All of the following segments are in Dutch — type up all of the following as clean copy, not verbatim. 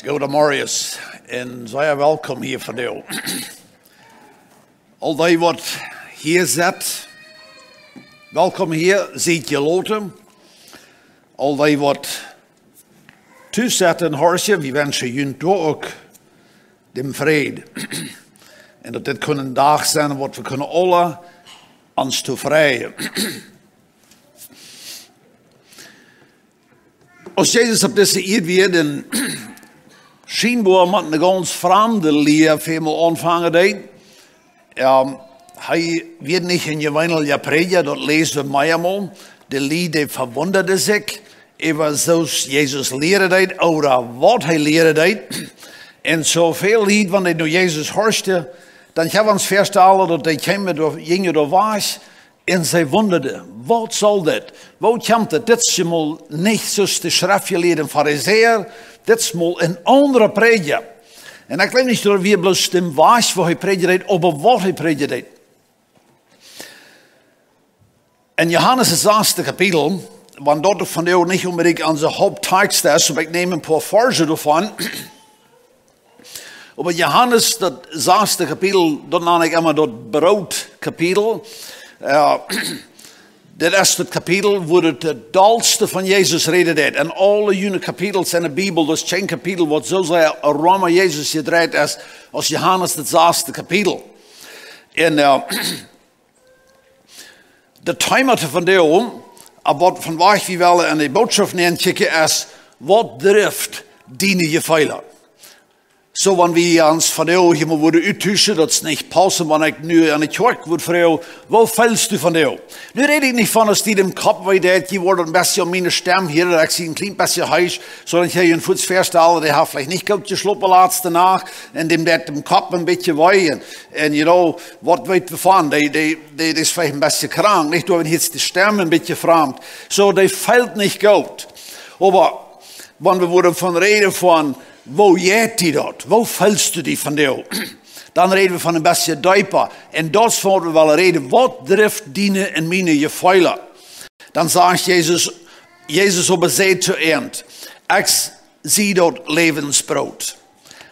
Goedemorgen en zeer welkom hier van jou. Al die wat hier zit, welkom hier, ziet je loten. Al die wat thuis zitten, hoortje, we wensen jullie ook de vrede. En dat dit kunnen een dag zijn wat we kunnen alle ons toevrijen. Als Jezus op deze eerd weer, dan schijnbaar met een ganz vreemde leer veel aanvangen deed. Hij werd niet in je weinig predigen, dat lezen we mij eenmaal. De lied verwonderde zich over zoals Jezus leren deed, over wat hij leren deed. En zoveel lied, wanneer hij Jezus hoorde, dan gaan we ons voorstellen dat hij gingen door was en zij wonderden. Wat zal dit? Wat komt het? Dit is maar niet zoals de schriftgeleerden fariseer. Dit is maar een andere prediker. En ik weet niet dat we bloos stem was waar hij predikt, over wat hij predikt. In Johannes' 6. kapitel, want dat van jou niet unbedingt onze hoofdtekst is, maar ik neem een paar versen daarvan. Aber Johannes, dat 6. kapitel, dat noem ik immer dat broodkapitel. Dat is het kapitel waar het dalste van Jezus reden deed. En alle jene kapitels in de Bijbel, dat is geen kapitel wat zo zeer rond Jezus gedraaid is als Johannes het 6. kapitel. En de thema van de wat vandaag we willen in de boodschap neerkijken is, wat drift diene Gefehla. Zo, wanneer we ons van jou hier worden uittussen, dat is niet passen, wanneer ik nu aan de kerk word voor jou, wat vælst u van jou? Nu red ik niet van als die dem kop weet dat, je wordt een beetje om mijn stem hier, ik zie een klein beetje huis, zodat je een voets verstellen, die heeft vielleicht niet goed geslopen laatste nacht, en dem dat dem kop een beetje wei, en you know, wat weet we van, die is vielleicht een beetje krank, niet door jetzt de stem een beetje vreemd, zo, die valt niet goed. Maar, wanneer we worden van reden van, wo jeet die dat? Wo vælst u die van jou? Dan reden we van een beetje dieper. En dat is wat we willen reden. Wat drift dienen in mijn Gefehla? Dan zegt Jezus op een zee te eind. Ik zie dat levensbrood.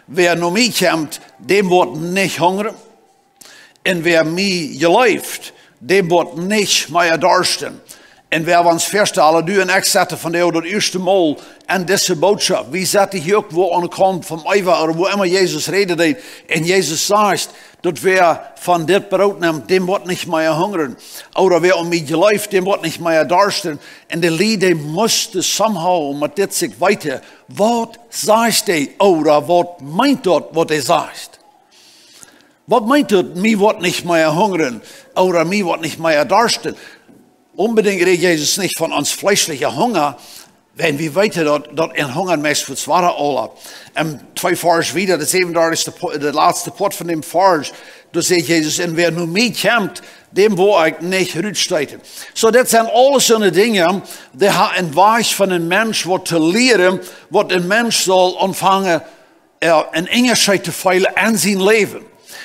Wer naar mij komt, dem wordt niet honger. En wer mij geleeft, dem wordt niet meer dorsten. En wer ons verstellen, du en ik zetten van jou dat eerste mal en deze boodschap. Wie zetten hier ook wo aan de kant van Eva, of wo immer Jezus reden deed. En Jezus zegt, dat wer van dit brood neemt, dem wordt niet meer hungeren. Oder wer om mij geleeft, dem wordt niet meer dorsten. En de lieden moesten somehow met dit zich weten. Wat zegt hij? Oder wat meint dat wat hij zegt? Wat meint dat? Mij wordt niet meer hungeren. Oder mij wordt niet meer dorsten. Unbedingt redet Jesus nicht von uns fleischlicher Hunger, wenn wir weten dat een Hunger meest voor zware alle. En 2 vers wieder, de 37. de laatste pot van dem vers, daar zegt Jezus, en wer nu mij komt, dem wil ik niet uitstijten. So, dat zijn alles zo'n dingen, die een weg van een mens wat te leren, wat een mens zal ontvangen, een engerscheid te veilen aan zijn leven.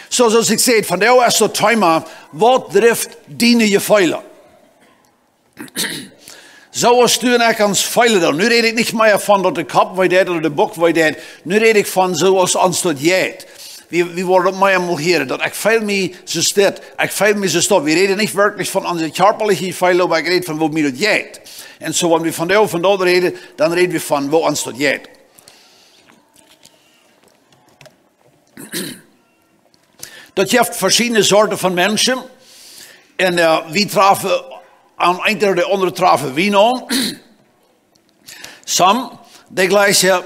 So, zoals ik zei, van jou is dat thema, wat drift diene Gefehla? Zoals du en ik ons veilen dan. Nu red ik niet meer van dat de kop weet dat of de bok weet dat. Nu red ik van zoals ons dat jeet. We worden op mij eenmaal hier. Dat ik veil me zoals dit. Ik veil me zoals dat. We reden niet werkelijk van onze körperliche veilen, maar ik red van wat mij dat jeet. En zo wanneer we van jou van dat reden, dan reden we van wat ons dat jeet. Dat je hebt verschillende soorten van mensen. En we trafen aan een of de andere trafen wie aan. Some, die gleichen,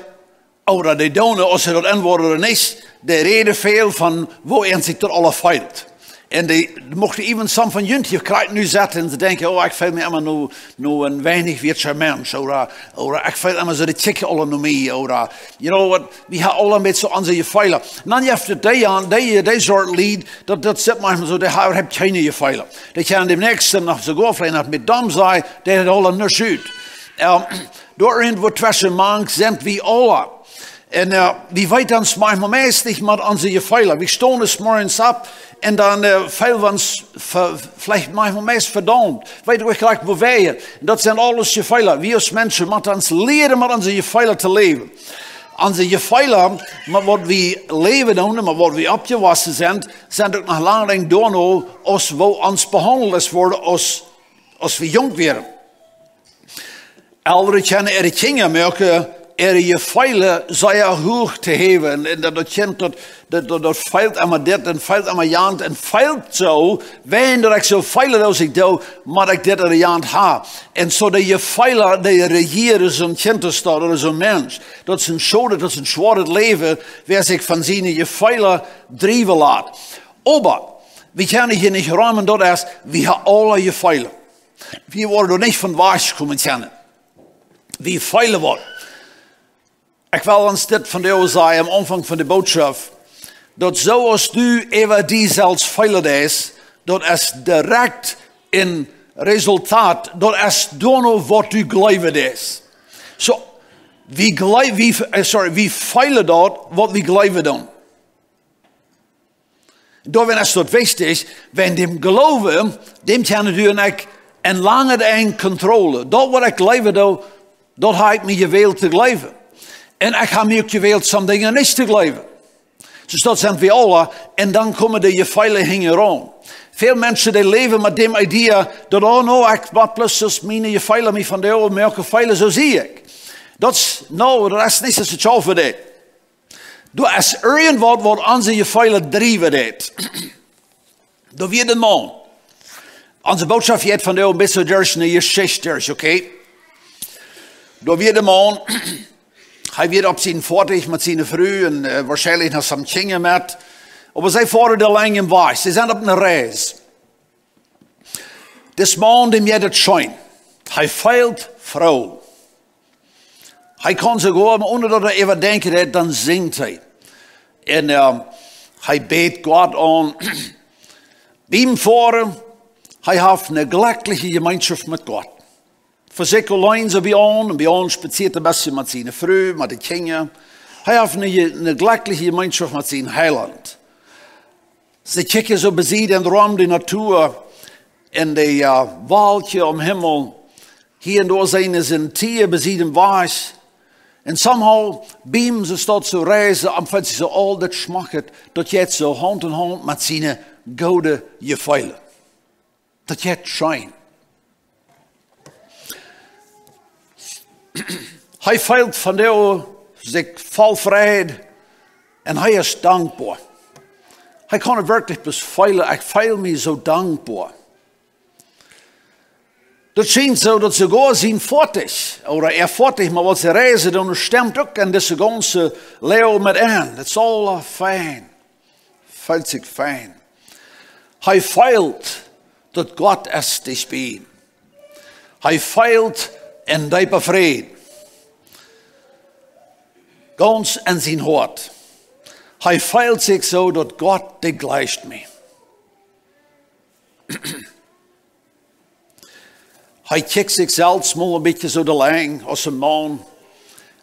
oder die doen, als ze dat antwoorden niet, die reden veel van, wo zich dat alle feilt. En die mochten even some van jullie krijgen nu zetten en ze denken, oh, ik voel me immer nu een weinig weertje mens, oder ik voel immer zo de tikken alle naar mij, oder, you know what, we hebben alle een beetje aan zijn Gefehla. En dan heeft het die soort lied, dat zit manchmal zo, die hebben geen Gefehla. Die gaan demnächst nog zo gaan, dat met dam zijn, die hebben alle niks uit. Daarin wordt tussen mank zijn we alle. En we weten ons manchmal meest niet met onze Gefehla. We staan es morgens op. En dan veel van ons, vielleicht manchmal meest verdammt. Weet je gelijk wo wij. Dat zijn alles Gefehla. We als mensen moeten ons leren met onze Gefehla te leven. Onze Gefehla, maar wat we leven doen, maar wat we opgewassen zijn ook nog lang door als we ons behandeld worden als we jong waren. Ouderen kennen er dingen merken, Gefehla zij hoog te hebben. En dat kind dat feilt aan dit en feilt aan jant en feilt zo, wanneer ik zo feilen als ik doe, maar ik dit er jant ha. En zo de Gefehla, die regeren zo'n kind te staan, zo'n mens. Dat is een schode, dat is een zwaar leven, waar zich van zijn Gefehla drijven laat. Maar, we kunnen hier niet ruimen dat is, we hebben alle Gefehla. We worden er niet van waarschuwen kennen. We feilen worden. Ik wil ons dit van jou zeggen am Anfang van de boodschap. Dat zoals nu even die zelfs feilen is, dat is direct in resultaat, dat is door wat u geloven is. Zo, we feilen dat wat we geloven doen. Daarom is dat wichtig, wenn dem geloven, dem kunnen u en ik en langer en controle. Dat wat ik geloven doe, dat heb ik me gewild te geloven. En ik heb me ook gewild sommige dingen niet te geloven. Dus dat zijn we alle. En dan komen de Gefehla hieraan. Veel mensen die leven met dem idee dat oh no, ik wat plus mijn Gefehla me van de oude merken Gefehla, zo zie ik. Dat is niet zo zo voor dit. Dat is irgendwas wat onze Gefehla drijven dit. Dat weer de man. Onze boodschap heeft van de oude best durch naar je 60, oké? Dat weer de man. Hij weer op zijn 40 met zijn vrouw en waarschijnlijk nog some kinderen met. Maar zij varen de lang in weg. Ze zijn op een reis. This man die met het schijn. Hij feilt vrouw. Hij kan ze gewoon, onder dat hij even denken heeft, dan zingt hij. En hij beet God aan. Bij hem voren, hij heeft een glückliche gemeenschap met God. Voor zich alleen zo bij ons spaziert een beetje met zijn vrouw, met de kinderen. Hij heeft een glückliche gemeenschap met zijn heiland. Ze kijken zo bezig en rond de natuur, in de waldje om hemel. Hier en daar zijn ze een tier bezig in was. En somehow, beam ze staat zo reizen, en vindt ze zo al dat schmacht, dat je zo hand in hand met zijn gouden Gefehla. Dat je schijnt. Hij feilt van jou zich vol vrijheid en hij is dankbaar. Hij kan het werkelijk beveilen. Ik feil me zo dankbaar. Dat schijnt zo dat ze gewoon zijn 40, of 40, maar wat ze reizen dan stemt ook en deze ganze leeuw met aan. Het is al fijn. Feilt zich fijn. Hij feilt dat God is te spelen. Hij feilt en die bevrijd. Ganz in zijn hart. Hij feilt zich zo dat God die gleicht me. Hij kijkt zich zelfs mal een beetje zo de lang als een man.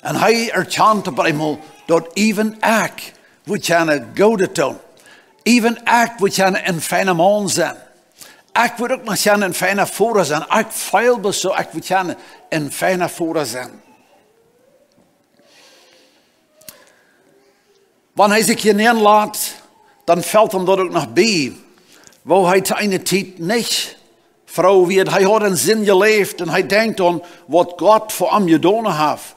En hij erkent op eenmaal dat even ik moet een goede doen. Even ik moet een fijne man zijn. Ik wil ook nog een fijne voeder zijn. Ik feil dus zo, ik moet een fijne voeder zijn. Wanneer hij zich hier neerlaat, dan valt hem dat ook nog bij. Waar hij te eine tijd niet vrouw werd. Hij had een zin geleefd en hij denkt aan wat God voor hem gedaan heeft.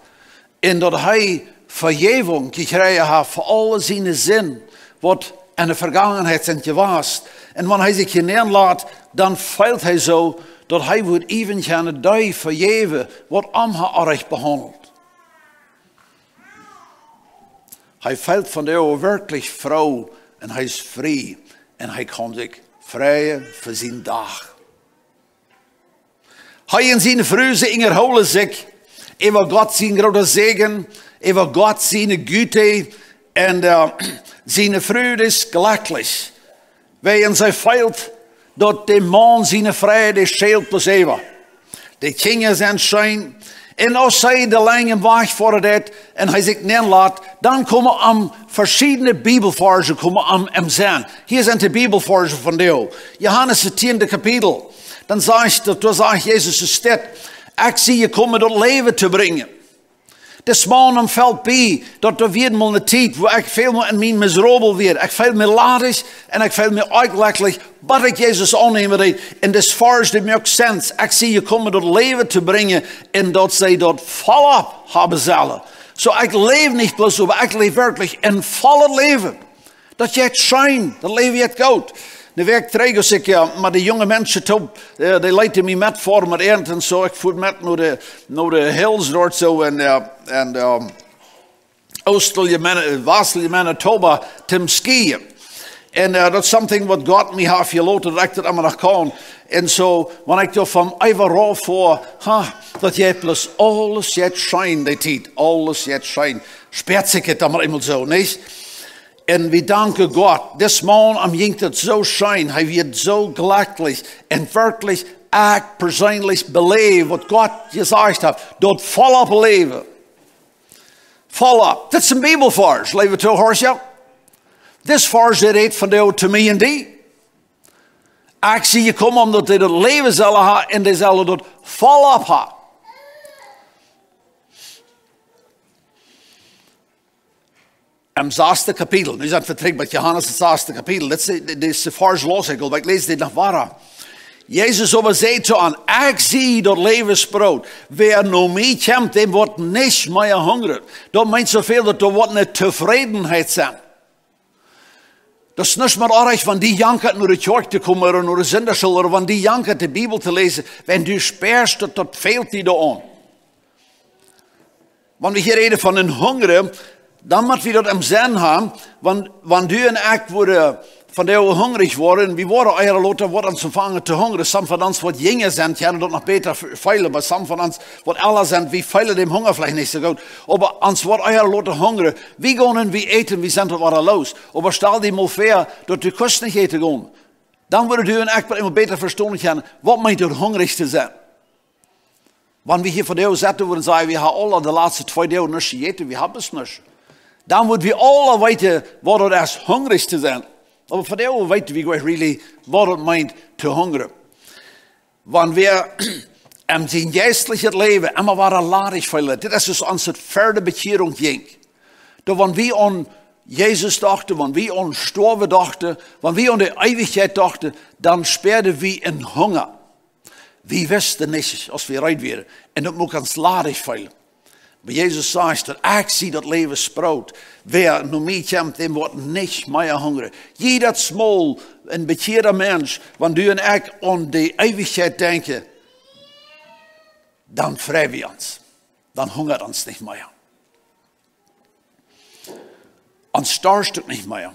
En dat hij vergeving gekregen heeft voor alle zijn zin, wat in de vergangenheid zijn geweest. En wanneer hij zich hier neerlaat, dan feilt hij zo dat hij wordt even gaan die vergeven wat hem erg behandeld. Hij feilt van de werkelijk vrouw en hij is vrij. En hij kan zich vrijen voor zijn dag. Hij en zijn vrouw herhouden zich over God zijn grote zegen, over God zijn güte en zijn vrouw is gelukkig. Wij zij feilt dat de man zijn vrijheid scheelt plus even. De kinderen zijn schijn. En als zij de lange weg voor het en hij zich neerlaat, dan komen verschillende Bibelversen hem zijn. Hier zijn de Bibelversen van Deo. Johannes het 10e kapitel. Dan zegt Jezus is dit. Ik zie je komen tot leven te brengen. Dis morgen valt bij dat er weer mal een tijd waar ik veel meer in mijn miserabel weer. Ik veel meer ladig en ik veel meer uitlekkelijk. Wat ik Jezus aannemen en des vars die maakt sens. Ik zie je komen dat leven te brengen en dat zij dat volop hebben zullen. Zo ik leef niet plus, maar ik leef werkelijk in volle leven. Dat je het schijnt, dat leven je het goed. De week terug ik maar de jonge mensen toe, die leidden me met voor met eind en zo. Ik voer met naar de hills door zo en Oostelje, Manitoba, te skiën. En dat is something wat God me heeft gelaten dat ik dat allemaal nog kan. En zo, wanneer ik er van overal voor, dat je plus alles je schijnt, die tijd, alles je schijnt. Speert zich het allemaal eenmaal zo, niet? En we danken God. This morgen am jinkt het zo schijn. Hij wird zo glücklich en werkelijk ik persoonlijk beleef wat God gezegd heeft. Dat volop leven. Volop. Dit is een Bijbelvers. Leven toe, hoors je? Dit vers redt van jou te mij en die. Ik zie je komen omdat hij dat leven zullen hebben en die zullen dat volop hebben. Im 6. kapitel, nu zijn we vertrekt bij Johannes het 6. kapitel, dit is de vers los, ik lees dit nog waar. Jezus over zei zo aan, ik zie dat levensbrood. Wer naar mij komt, dem wordt niet meer hungrig. Dat meint zoveel dat er wordt een tevredenheid zijn. Dat is niet meer erg van die janken naar de kerk te komen, of naar de zenderschool, of van die janken de Bijbel te lezen. Wenn du sperst, dat veelt die er aan. Wanneer we hier reden van een honger, dan moet we dat im Sinn haben, wanneer du en ik worden, van de we hungrig worden, we worden eieren later worden zu vangen te hungrig. Some van ons wat jonger zijn, die hebben dat nog beter veilen, maar some van ons wat älter zijn, we veilen dem Hunger vielleicht nicht so gut. Aber ons wordt eieren later hungrig. We gaan en we eten, we zijn tot wat los. Aber stel die mal vor, dat du kost niet eten gaan. Dan worden du en ik immer beter verstaan gaan, wat meint er hungrig te zijn. Wanneer we hier van de zetten worden zeggen, we hebben alle de laatste 2 dagen niets gegeten, we hebben het niet. Dan moeten we alle weten wat het is hungrig te zijn. Maar van de weten we really wat het meint te hungeren. Wanneer we in zijn geestelijk leven immer waren ladig vullen. Dit is dus onze verder bekering ging. Dat wanneer we aan Jezus dachten, wanneer we aan sterven dachten, wanneer we aan de eeuwigheid dachten, dan speerden we in Hunger. We wisten niet als we eruit werden. En dat moet ons ladig vullen. Maar Jezus zegt dat ik zie dat levensbrood. Wer naar mij komt, dem wordt niet meer hungrig. Jeder smal en bekeerde mens, wanneer du en ik aan de eeuwigheid denken, dan vrij we ons. Dan hungert ons niet meer. Ons starst het niet meer.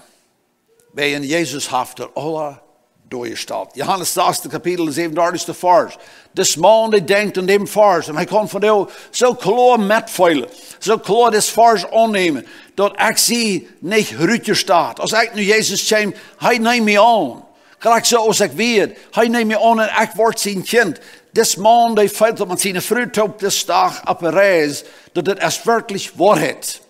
Bij in Jezus heeft er alle doorgesteld. Johannes 6. kapitel 37. vers. Des man die denkt aan dem vers. En hij kan van jou zo klaar metveilen. Zo klaar des vers aannemen. Dat ik zie niet ruutje staat. Als ik nu Jezus kom, hij neemt me aan. Gelijk zo als ik weet. Hij neemt me aan en ik word zijn kind. Des man die feilt dat met zijn fruit op de dag op een reis. Dat het is werkelijk waarheid.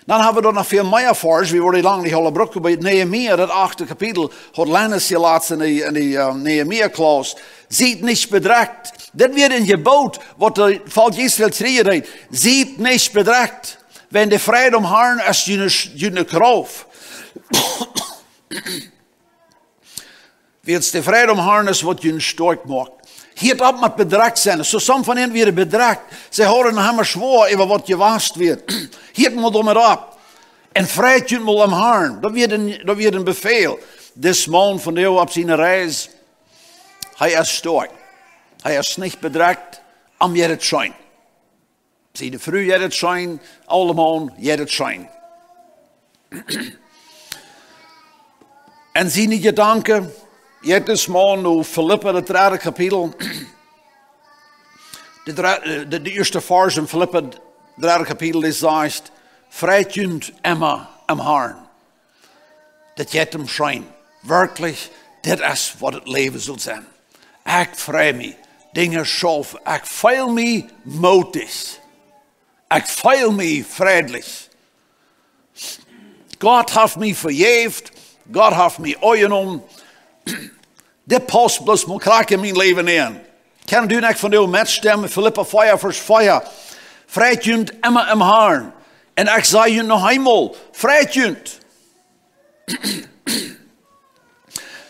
Dan hebben we er nog veel meer vers. We worden lang niet alle broeken bij Nehemia, dat 8. kapitel. Had Lennis gelaten in die Nehemia-klaus. Ziet niet bedreigt. Dit werd een gebod, wat de volk Israël schreeuwde. Ziet niet bedreigt. Wenn de vrede om Herrn is je kraaf. Weens de vrede om Herrn is wat je sterk maakt. Hier dat met bedreigt zijn. Zo som van hen weer bedreigt. Ze horen hem zwaar over wat gewaast wordt. Hier moet om het op. En vrijheid je moet om Herrn. Dat wordt een bevel. Des man van de op zijn reis. Hij is sterk. Hij is niet bedreigt. Am je het schijn. Zie de vroeg je het schijn. Allemaal je het schijn. En zie niet gedanken. Jedes man nu Filippa, het 3. kapitel. De eerste vers in Filippa, het 3. kapitel, is zegt, vrijt junt Emma am Herrn. Dat je hem schijnt. Werkelijk, dit is wat het leven zal zijn. Ik vrij me, dingen zelf. Ik voel me moedig. Ik voel me vriendelijk. God heeft me vergeefd. God heeft me aangenomen. Dit past bloos maar kraak in mijn leven in. Kan u niet van uw met stemmen? Filippa 4 vers 4. Vreedjunt immer im Haar. En ik zei je nog eenmaal, vreedjunt.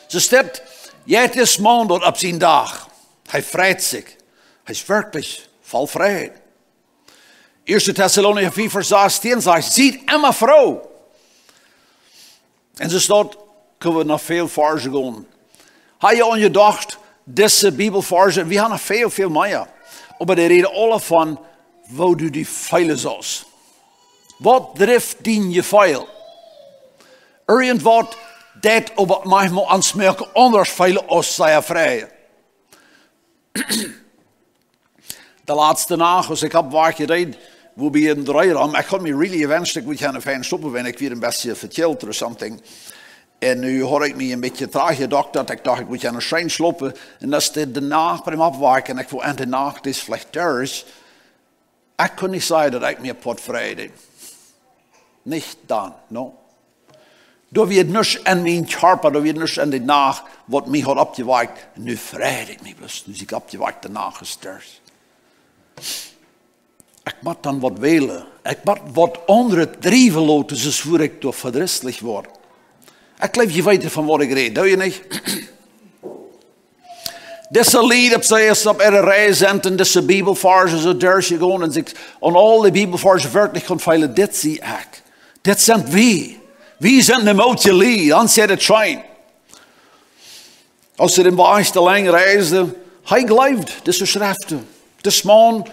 Ze staat, jij is maandag op zijn dag. Hij vreedt zich. Hij is werkelijk vol vrijheid. 1 Thessalonicher 4 vers 16 zegt, ziet immer vrouw. En ze staat, kunnen we nog veel versen gaan. Heb je aan gedacht, deze Bibelversen, we hebben nog veel meer. Maar die reden alle van, waar du die feilen zoals. Wat drift dien je feil? Irgendwat dat op manchmal aansmerken anders feilen als zij vrij. De laatste nacht, als ik heb waar gereden, wo we in de rijram, ik had me really gewenst, ik moet gaan fijn stoppen, wenn ik weer een beetje verteld of something. En nu had ik me een beetje traag gedacht, dat ik dacht, ik moet gaan een schijn sloppen. En dat is de nacht bij hem afwaken, en ik wil aan de nacht is slecht thuis. Ik kon niet zeggen dat ik me pot vrede. Niet dan, no. Door wie het niets aan mijn körper, door wie het niets aan de nacht, wat mij had opgewakt. Nu vrede ik me dus, dus ik opgewakt de nacht is thuis. Ik moet dan wat willen. Ik moet wat andere drijven laten, dus voor ik door verdrietig word. Ik leef je weten van wat ik reed, doe je niet? Deze lied op zij is op een reis en deze Bibelversen zo durf je gewoon en ik aan al die Bibelversen werkelijk kon veilen. Dit zie ik. Dit zijn wie. Wie zijn de mootje lied? Dan zet het schijn. Als ze in de te lang reisden, hij geleefd, deze schriften. Deze man,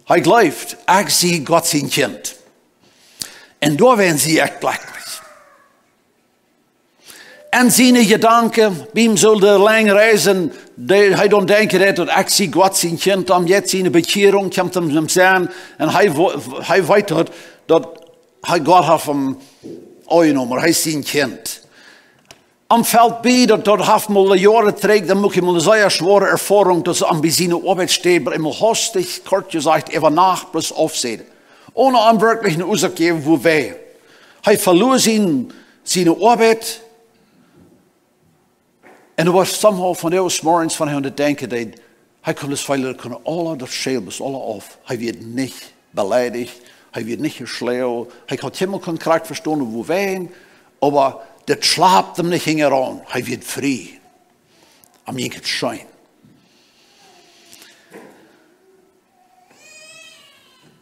hij geleefd. Ik zie God zijn kind. En door werden ze echt plekelijk. En zijn gedanken, bij hem zullen lang reizen, hij dan denken dat ik zie God zijn kind, om jetzt zijn bekering komt hem zijn, en hij weet dat hij God heeft hem aangenomen, hij is zijn kind. Am veld bij dat heeft mal jaren terug, dan moet je mal een zeer zware ervaring, dat ze aan bij zijn arbeid steht, maar immer hastig, kort gezegd, even nacht plus afzetten. Ohne aan wirklich een oorzaak geven voor wij. Hij verloor zijn arbeid. En er was somehow van de morgens van hem te denken dat hij kon dus veilig kunnen alle dat schelen, alle af. Hij werd niet beleidigd, hij werd niet geschreeuwd, hij had helemaal geen kracht verstaan hoe wij, maar dat slaapt hem niet ging eraan. Hij werd vrij. Am je het schijn.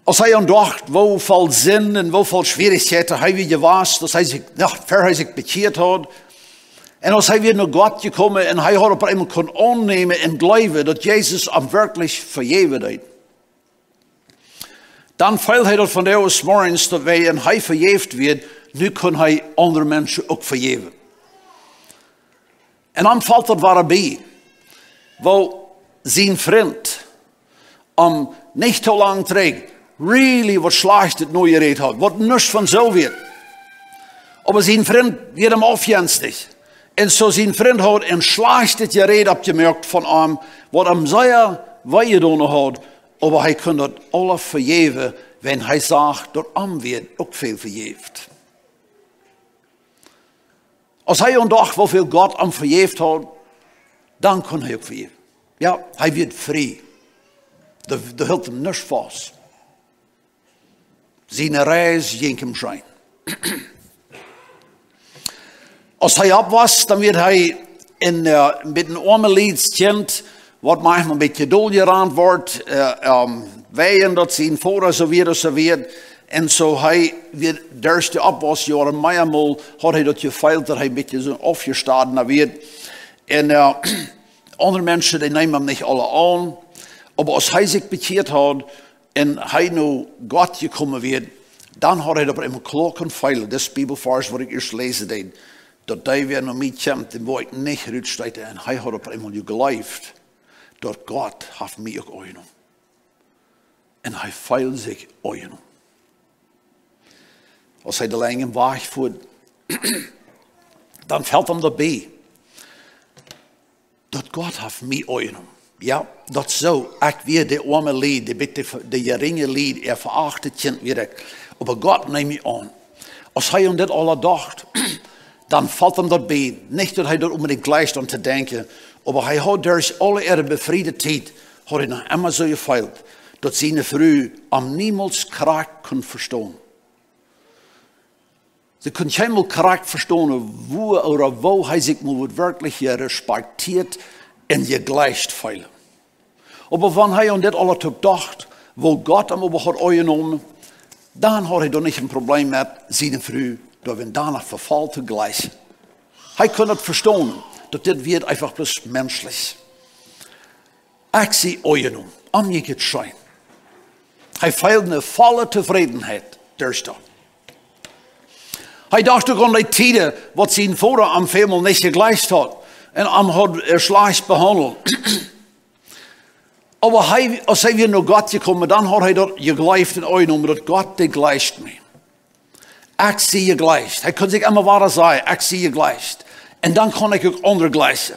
Als hij dacht, hoeveel zin en hoeveel schwierigheden hij weer was, dat hij zich bekeerd had. En als hij weer naar God gekomen en hij had op eenmaal kon aannemen en geloven dat Jezus hem werkelijk vergeven heeft. Dan viel hij dat van de morgens dat wij en hij vergeefd werd, nu kon hij andere mensen ook vergeven. En dan valt dat waarbij, wel zijn vriend, niet te lang terug, really wat slecht het nooit gereed had, wat niets van zo weer. Maar zijn vriend werd hem afjenstig. En zo zijn vriend had een slecht gereed opgemerkt van hem, wat hem zeer weggedaan had, maar hij kon dat alles vergeven, wenn hij zag dat hem weer ook veel vergeeft. Als hij ontdacht hoeveel God hem vergeeft had, dan kon hij ook vergeven. Ja, hij werd vrij. Dat hield hem niets vast. Zijn reis ging hem zijn. Als hij op was, dan werd hij met een arme liedskind, wat manchmal een beetje dolgeraand wordt, weien dat zijn voren zo weer. En zo hij weer de eerste op was, jaren meermaal had hij dat gefeild, dat hij een beetje zo afgestaan werd. En andere mensen, die nemen hem niet alle aan. Maar als hij zich bekeerd had en hij nu God gekomen werd, dan had hij dat eenmaal klaar kunnen feilen. Dat is Bibelvers wat ik eerst lezen deed. Dat hij weer naar mij komt en waar ik niet gerutscht en hij had op eenmaal geleefd. Dat God heeft mij ook aangenomen. En hij feilt zich aangenomen. Als hij de lange weg voert, dan valt hem daarbij. Dat God heeft mij aangenomen. Ja, dat zo. Ik weer de arme lied, de geringe lied, verachte kind weer ik. Maar God neemt mij aan. Als hij aan dit alle dacht, dan valt hem dat bij. Niet dat hij dat unbedingt gleich aan te denken, maar hij had dus alle ihre bevriede tijd, had hij nog immer zo gefeild. dat zijn vrouw am niemals kracht kon verstaan. Ze kon geen mal kracht verstaan, wo hij zich moet wirklich gerespecteerd en gegleicht voelen. Aber wanneer hij aan dit alles dacht, wo Gott hem over had genomen, dan had hij dan niet een probleem met zijn vrouw, dat we daarna verval te gleichen. Hij kon het verstaan, dat dit wird einfach bloß menschlich. Ik zie genomen, om je het schijn. Hij feilde een volle tevredenheid, daar staat. Hij dacht ook aan die tijden, wat zijn vader am veelmaal niet gegleicht had. En am had slecht behandeld. Maar als hij weer naar God gekomen, dan had hij dat gegleicht en genomen, dat God die gleicht me. Ik zie je gleicht. Hij kon zich immer waar zeggen, ik zie je gleicht. En dan kon ik ook anderen gleichen.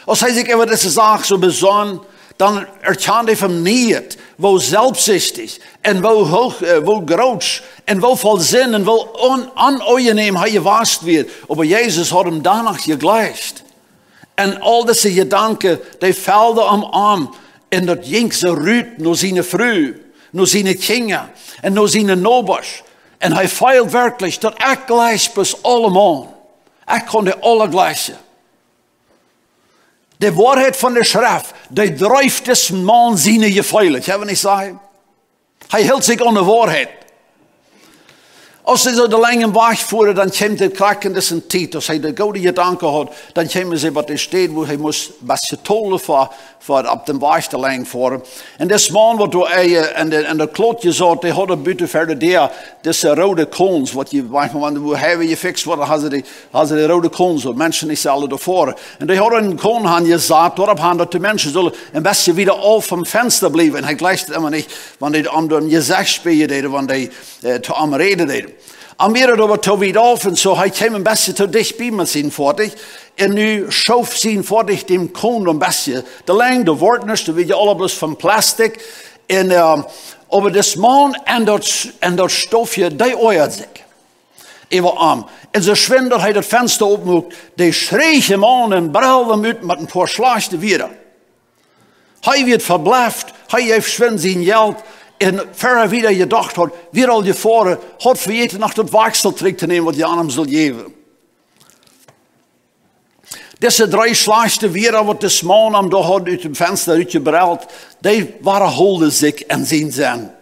Als hij zich over deze zaak zo bezonnen, dan erkende hij hem niet, wo zelfzuchtig en wo groot en wo vol zin en wo onaangenehm hij gewaast werd. Maar Jezus had hem danach gegleicht. En al deze gedanken, die velden hem aan. En dat ging ze ruut naar zijn vrouw, naar zijn kinderen en naar zijn nobers. En hij feilt werkelijk dat ik gleich bis allemaal. Ik kon die alle gleichen. De waarheid van de schrift, die drijft des man zijn gefeilen. Hebben we niet zeggen? Hij hield zich aan de waarheid. Als hij zo de lange weg voerde, dan kwam de kraken des een tijd. Als hij de goede gedanken had, dan kwam ze wat er staat, waar hij moest best tolen voor op de weg te lang voeren. En des man wat door en de klotje zat, die hadden buiten verder daar, deze rode koons, wat je manchmal, hoe hebben je fix worden, hadden ze de rode koons, wat mensen niet zelden ervoor. En die hadden een koon aan je zaad, waarop han dat de mensen zullen een beetje weer al van venster blijven. En hij gleicht het immer niet, wanneer die om je gezicht spelen deden, wanneer die te am reden deden. En weer dat we te weer af en zo, hij kwam een beetje te dicht bij me zien voor dich. En nu schoof zien voor dich dem koon een beetje. De lang, de woordners, dat weet je alles van plastic. En over de man en dat stofje, die oeit zich. Even aan. En zo schwindel dat hij dat venster opmoekt, die schreef hem aan en brulde hem uit met een paar slaagste wieren. Hij werd verblijft, hij heeft schwind zijn geld. En verder wieder gedacht had, weer al je voren, had vergeten nog dat waaksel terug te nemen wat je aan hem zal geven. Deze drie slaagste wieren wat de man hem daar had uit het venster uitgebreld, die waren holden zich en zien zijn.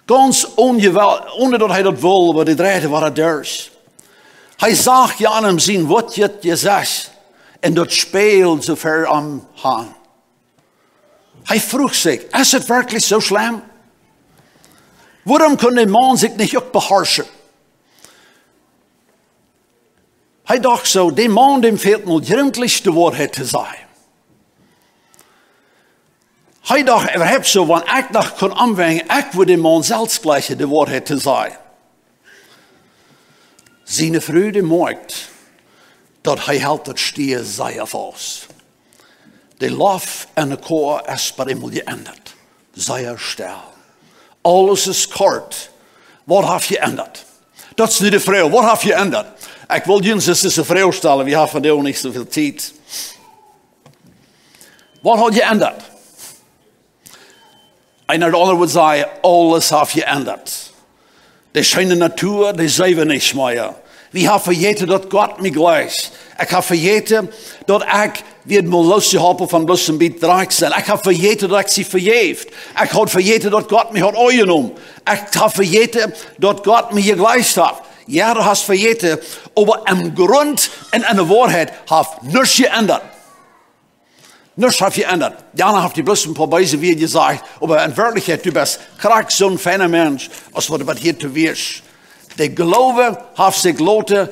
Ganz ohne dat hij dat wilde, maar die draaien waren deurs. Hij zag je aan hem zien wat je zegt. En dat speelt zo ver aan gaan. Hij vroeg zich, is het werkelijk zo slim? Waarom kon de man zich niet ook beheersen? Hij dacht zo, die man dem fehlt nur gründlich de waarheid te zeggen. Hij dacht, heb zo, wanneer ik nog kon aanwengen, ik wil de man zelfs gleich de waarheid te zeggen. Zijn vreugde maakt, dat hij houdt het stier zeer vast. De lof en de koor is bij hem geändert. Zeer stil. Alles is kort. Wat heb je geändert? Dat is niet de vrouw. Wat heb je geändert? Ik wil jullie eens deze vrouw stellen. We hebben vandaag niet zoveel tijd. Wat had je geändert? En de ander would zeggen, alles heb je geändert. De schöne natuur, die zijn we niet meer. We hebben vergeten dat God mij gleich. Ik heb vergeten dat ik weer me losgeholpen van bloß een beetje draagcel. Ik heb vergeten dat ik ze vergeeft. Ik heb vergeten dat God mij had genomen. Ik heb vergeten dat God mij gegleicht heeft. Ja, dat hast vergeten. Maar im grond en in de waarheid heeft niets geändert. Niets heeft geändert. Daarna heeft hij bloß een paar bewijzen weer gezegd. Maar in werkelijkheid, du bist krank zo'n fijne mens, als wat hier te wees. De geloven heeft zich laten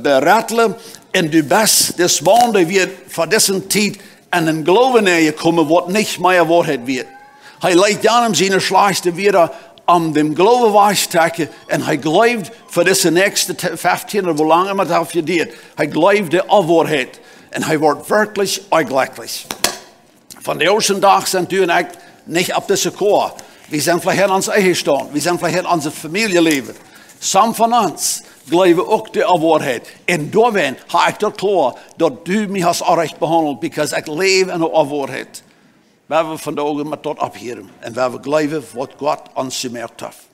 berattelen. En du bist des man, die wird voor deze tijd en een geloven naar je komen, wat niet meer waarheid wird. Hij leidt aan hem zijn slechtste weer om dem geloven wegsteken en hij gelooft voor deze nächste 15 of hoe lang het heeft geduurd. Hij gelooft de waarheid en hij wordt werkelijk eigenlijk. Van de eerste dag zijn u en ik niet op deze koor. We zijn vielleicht in ons eigen staan. We zijn vielleicht in onze familieleven. Samen van ons geloven ook de waarheid. En doorheen heb ik dat klaar dat u mij has recht behandeld, because ik leef in de waarheid. waar we vandaag met tot opgeren en waar we geloven wat God ons gemerkt heeft.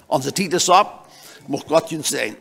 Onze tijd is op, mocht God ons zijn.